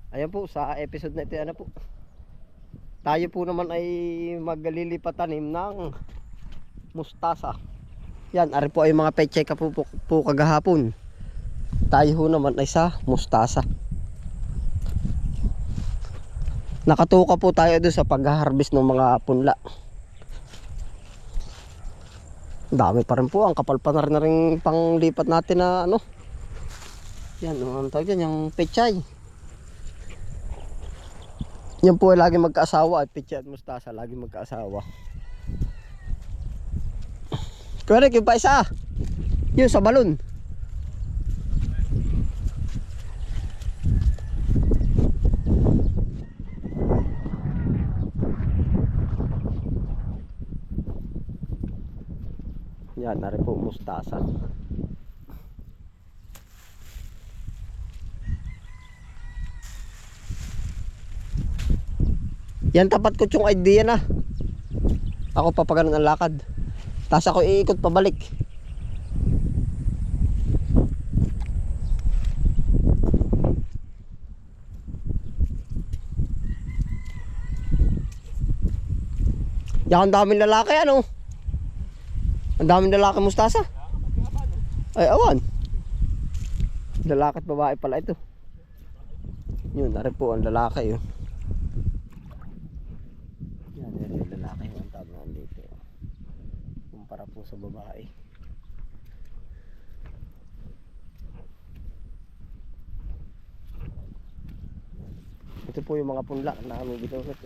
Ayan po, sa episode na ito, ano po, tayo po naman ay maglilipat tanim ng mustasa. Yan, ari po ay mga pechay ka po kagahapon. Tayo ho naman ay sa mustasa. Nakatuka po tayo doon sa pag-harvest ng mga punla. Dami pa rin po, ang kapal pa na rin panglipat natin na ano. Yan, ano tawag yan, yung pechay. Yan po ay lagi magkaasawa at pechay at mustasa, lagi magkaasawa. Correct, yung pa isa. Yun sa balon. Yan, nari po mustasa. Yan, tapat ko yung idea na. Ako papaganon ang lakad. Tapos ako iikot pabalik. Yan, ang daming lalaki ano. Ang daming lalaki mustasa. Ay, awan. Lalaki at babae pala ito. Yun, nari po ang lalaki yun. Yan, yung lalaki yung tawag na dito. Kumpara po sa babae. Ito po yung mga punla na aming binuhot.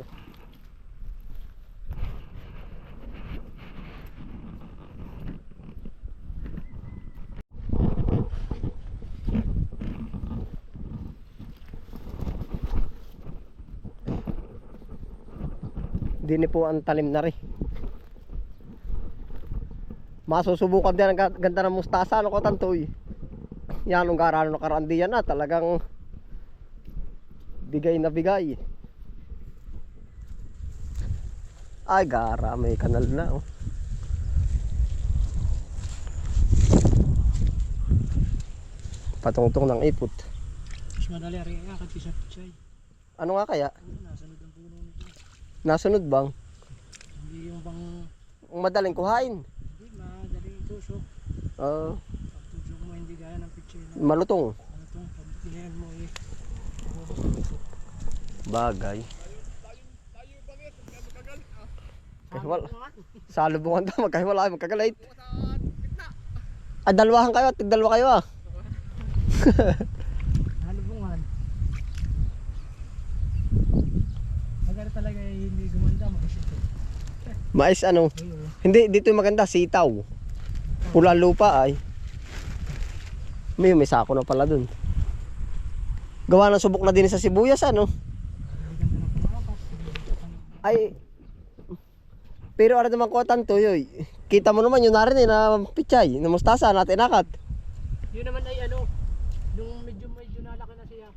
Dini po ang talim na rin. Masusubukan din ang ganda ng mustasa. Ano ko tantoy? Yan ang garano na karaan diyan na. Talagang bigay na bigay. Ay gara, may kanal na oh. Patungtong ng ipot. Mas madali rin nga kasi sa pichay. Ano nga kaya? Nasunod ang puno nito. Nasunod bang? Hindi yung bang Madaling kuhain. hindi madaling tusok. Uh, Pag tusok mo hindi gaya ng pichay na malutong. ano itong pag pinayan mo eh. Bagay. Wala. Sa lubungan daw, magkahiwala, magkagalait. Ah, dalawahan kayo, tigdalawa kayo ah. Halubungan. Maganda talaga eh, hindi gumanda makasito. Mais ano? Hindi, dito yung maganda, sitaw. Pula lupa ay. May sako na pala dun. Gawa ng subok na din sa sibuyas ano? Ay, pero ano naman ko tanto yoy. Kita mo naman yun narin eh na pichay, na mustasa natin nakat. Yun naman ay ano, nung medyo nalaki na siya,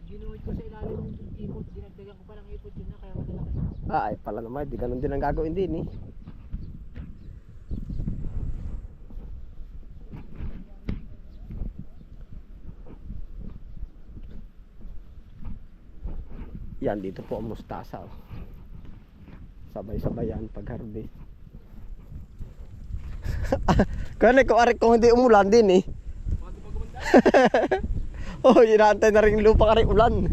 ginuhit ko sa ilalim ng ipot, dinagdagan ko pa ng ipot yun na kaya madalaki. Ah, ay pala naman, di ganun din ang gagawin din eh. Yan, dito po ang mustasa oh. Sabay-sabay yan pag-harvest. Kaya kung hindi umulan din eh. Oh, inaantay na rin lupa ka rin ulan.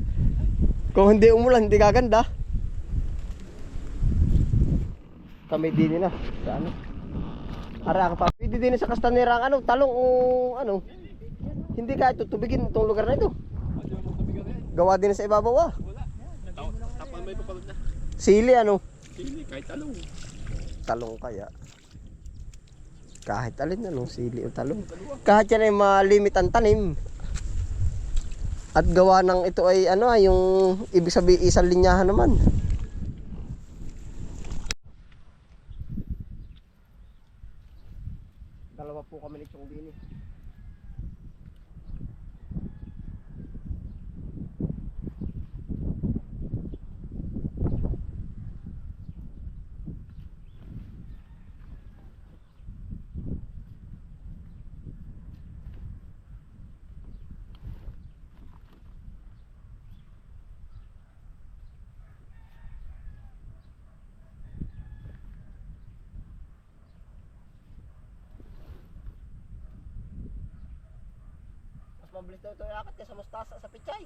Kung hindi umulan, hindi gaganda. Kami din na. Sa ano? Ara ka pa. Pwede din sa Kastanera ang ano, talong o ano. Hindi kahit tutubigin itong lugar na ito. Gawa din sa ibabaw ah. Tapon may papalod na. Sili ano? Sili, kahit talong. Talong kaya. Kahit alin ano, sili o talong. Kahit yan ay malimit ang tanim. At gawa ng ito ay ano ay yung ibig sabihin isang linyahan naman. Dalawa po kami nitong dini. mas mabilis daw ito iaakit kaysa mustasa sa pichay.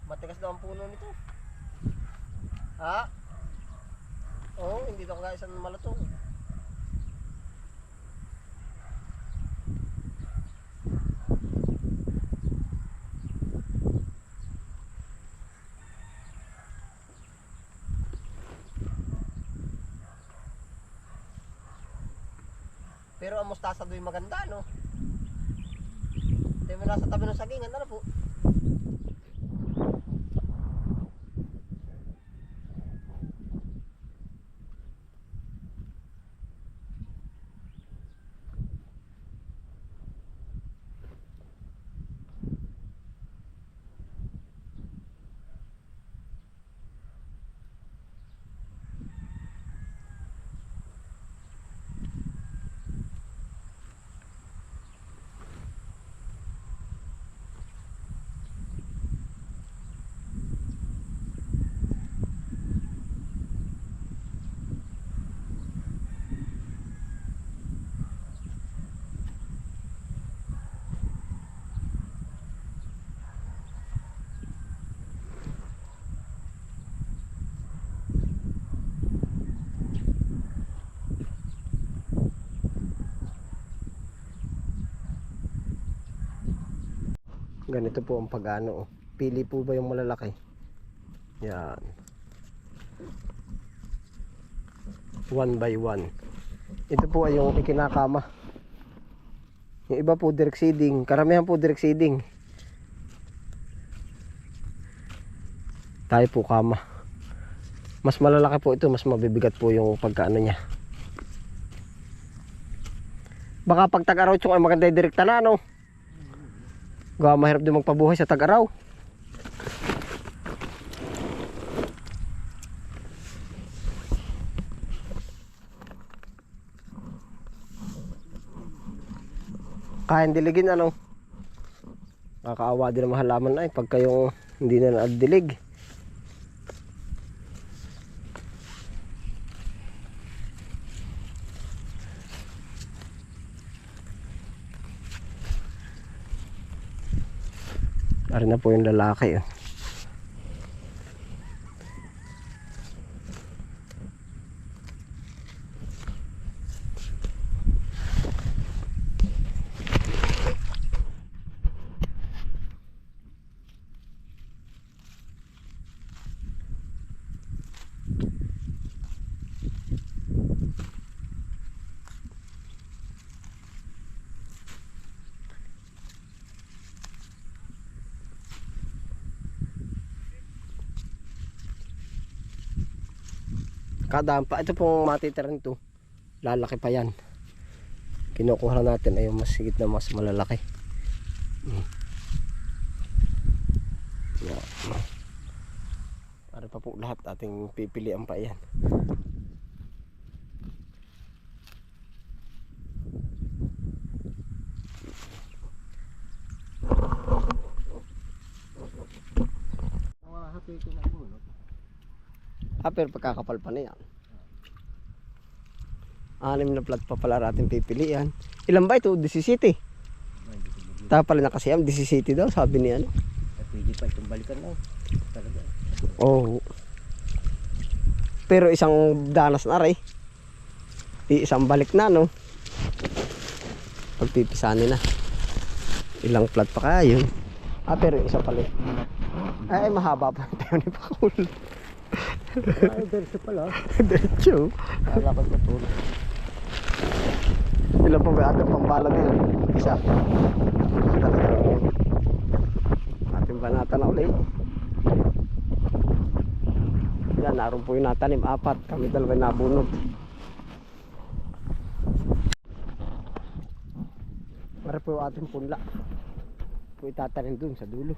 Matigas daw ang puno nito. Ha? Oo, hindi daw kaya isang malutong. Pero ang mustasa do'y maganda, no? Hindi mo nasa tabi ng sagingan, ano po? Ganito po ang pag-ano. Pili po ba yung malalaki? Yan. 1 by 1. Ito po ay yung ikinakama. Yung iba po direct seeding. Karamihan po direct seeding. Tayo po kama. Mas malalaki po ito. Mas mabibigat po yung pagkaano niya. Baka pag tag-araw ay maganda yung direkta na, no? Gawa mahirap din magpabuhay sa tag-araw. Kaya diligin, ano? Kakaawa din ang halaman ay pagka yung hindi na nagdilig. Ari na po yung lalaki. Oh. Kadaan pa. Ito pong matitiran to. Lalaki pa yan. Kinukuha natin ay mas higit na mas malalaki. Yan. Para pa po lahat ating pipilian pa yan. Pero pagkakapal pa na yan. 6 na plat pa pala natin pipilian. Ilan ba ito? 17. Tapos pala nakasiyam 17 daw sabi ni ano. Pwede pa itong balikan na. Talaga. Oo. Pero isang danas na rin. Isang balik na, no? Pagpipisanin na. Ilang plat pa kaya yun. Pero isa pala. Ay mahaba pa tayo ni Pakul. Ay, diretso pala. Diretso. Kala ko sa tulo. Ilan po ba ating pambala din? Isa. Ating banata na ulit. Yan, naroon po yung natanim. 4. Kami dalawa nabunod. Mara po yung ating punla. Po itatanim dun sa dulo.